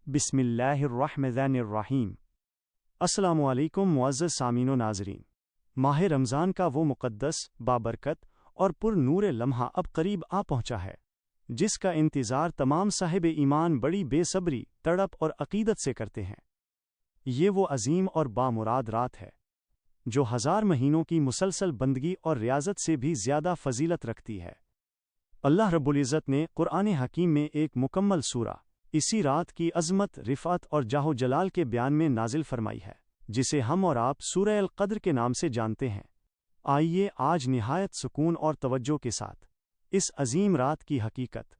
بسم اللہ الرحمن الرحیم۔ السلام علیکم معزز سامعین و ناظرین۔ ماہ رمضان کا وہ مقدس، بابرکت اور پر نور لمحہ اب قریب آ پہنچا ہے، جس کا انتظار تمام صاحب ایمان بڑی بے صبری، تڑپ اور عقیدت سے کرتے ہیں۔ یہ وہ عظیم اور بامراد رات ہے، جو 1000 مہینوں کی مسلسل بندگی اور ریاضت سے بھی زیادہ فضیلت رکھتی ہے۔ اللہ رب العزت نے قرآن حکیم میں ایک مکمل سورہ اسی رات کی عظمت، رفعت اور جاہ و جلال کے بیان میں نازل فرمائی ہے، جسے ہم اور آپ سورہ القدر کے نام سے جانتے ہیں۔ آئیے آج نہایت سکون اور توجہ کے ساتھ اس عظیم رات کی حقیقت،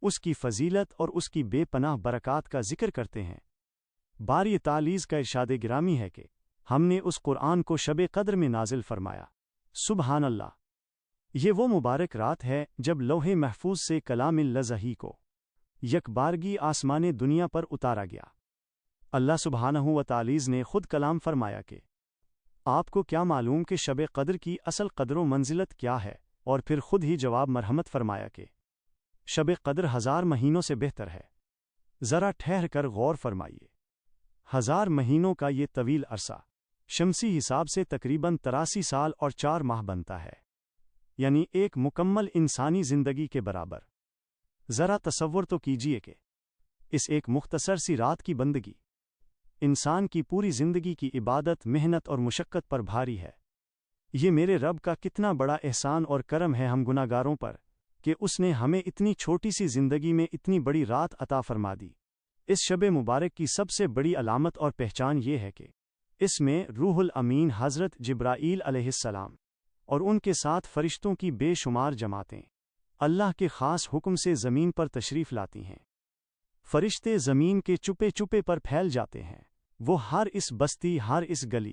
اس کی فضیلت اور اس کی بے پناہ برکات کا ذکر کرتے ہیں۔ باری تعالیٰ کا ارشاد گرامی ہے کہ ہم نے اس قرآن کو شب قدر میں نازل فرمایا۔ سبحان اللہ! یہ وہ مبارک رات ہے جب لوح محفوظ سے کلام الہی کو یک بارگی آسمان دنیا پر اتارا گیا۔ اللہ سبحانہ و تعالیٰ نے خود کلام فرمایا کہ آپ کو کیا معلوم کہ شب قدر کی اصل قدر و منزلت کیا ہے، اور پھر خود ہی جواب مرحمت فرمایا کہ شب قدر 1000 مہینوں سے بہتر ہے۔ ذرا ٹھہر کر غور فرمائیے، 1000 مہینوں کا یہ طویل عرصہ شمسی حساب سے تقریباً 83 سال اور 4 ماہ بنتا ہے، یعنی ایک مکمل انسانی زندگی کے برابر۔ ذرا تصور تو کیجئے کہ اس ایک مختصر سی رات کی بندگی انسان کی پوری زندگی کی عبادت، محنت اور مشقت پر بھاری ہے۔ یہ میرے رب کا کتنا بڑا احسان اور کرم ہے ہم گناہگاروں پر کہ اس نے ہمیں اتنی چھوٹی سی زندگی میں اتنی بڑی رات عطا فرما دی۔ اس شب مبارک کی سب سے بڑی علامت اور پہچان یہ ہے کہ اس میں روح الامین حضرت جبرائیل علیہ السلام اور ان کے ساتھ فرشتوں کی بے شمار جماعتیں اللہ کے خاص حکم سے زمین پر تشریف لاتی ہیں۔ فرشتے زمین کے چپے چپے پر پھیل جاتے ہیں، وہ ہر اس بستی، ہر اس گلی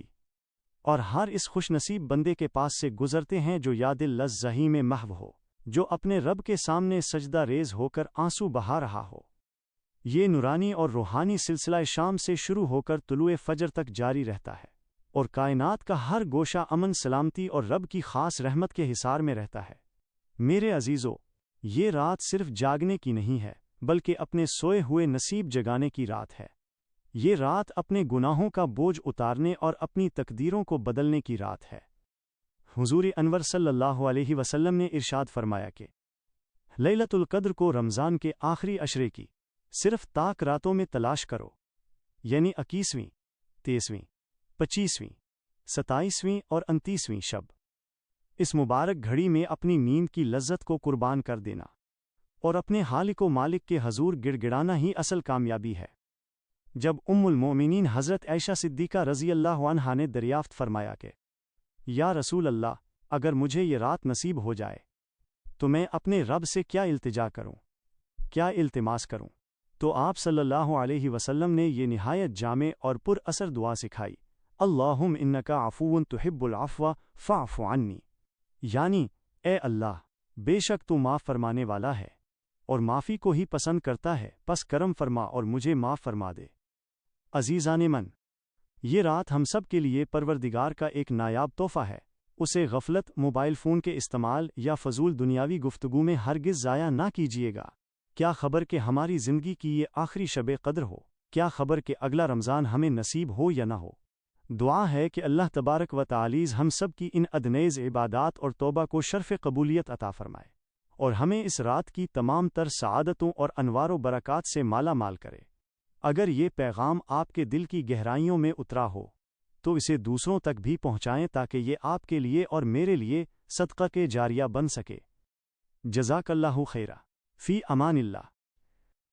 اور ہر اس خوش نصیب بندے کے پاس سے گزرتے ہیں جو یا دل لذہی میں محو ہو، جو اپنے رب کے سامنے سجدہ ریز ہو کر آنسو بہا رہا ہو۔ یہ نورانی اور روحانی سلسلہ شام سے شروع ہو کر طلوع فجر تک جاری رہتا ہے، اور کائنات کا ہر گوشہ امن، سلامتی اور رب کی خاص رحمت کے حصار میں رہتا ہے۔ میرے عزیزو، یہ رات صرف جاگنے کی نہیں ہے، بلکہ اپنے سوئے ہوئے نصیب جگانے کی رات ہے۔ یہ رات اپنے گناہوں کا بوجھ اتارنے اور اپنی تقدیروں کو بدلنے کی رات ہے۔ حضور انور صلی اللہ علیہ وسلم نے ارشاد فرمایا کہ لیلۃ القدر کو رمضان کے آخری عشرے کی صرف طاق راتوں میں تلاش کرو، یعنی 21ویں، 23ویں، 25ویں، 27ویں اور 29ویں شب۔ اس مبارک گھڑی میں اپنی نیند کی لذت کو قربان کر دینا اور اپنے خالق و مالک کے حضور گڑ گڑانا ہی اصل کامیابی ہے۔ جب ام المومنین حضرت عائشہ صدیقہ رضی اللہ عنہا نے دریافت فرمایا کہ یا رسول اللہ، اگر مجھے یہ رات نصیب ہو جائے تو میں اپنے رب سے کیا التجا کروں، کیا التماس کروں، تو آپ صلی اللہ علیہ وسلم نے یہ نہایت جامع اور پر اثر دعا سکھائی: اللہم انکا عفو تحب العفو فاعف عنی، یعنی اے اللہ، بے شک تو معاف فرمانے والا ہے اور معافی کو ہی پسند کرتا ہے، پس کرم فرما اور مجھے معاف فرما دے۔ عزیزان من، یہ رات ہم سب کے لیے پروردگار کا ایک نایاب تحفہ ہے۔ اسے غفلت، موبائل فون کے استعمال یا فضول دنیاوی گفتگو میں ہرگز ضائع نہ کیجیے گا۔ کیا خبر کہ ہماری زندگی کی یہ آخری شب قدر ہو، کیا خبر کہ اگلا رمضان ہمیں نصیب ہو یا نہ ہو۔ دعا ہے کہ اللہ تبارک و تعالیٰ ہم سب کی ان ادنیز عبادات اور توبہ کو شرف قبولیت عطا فرمائے، اور ہمیں اس رات کی تمام تر سعادتوں اور انوار و برکات سے مالا مال کرے۔ اگر یہ پیغام آپ کے دل کی گہرائیوں میں اترا ہو تو اسے دوسروں تک بھی پہنچائیں تاکہ یہ آپ کے لیے اور میرے لیے صدقہ کے جاریہ بن سکے۔ جزاک اللہ خیرہ، فی امان اللہ۔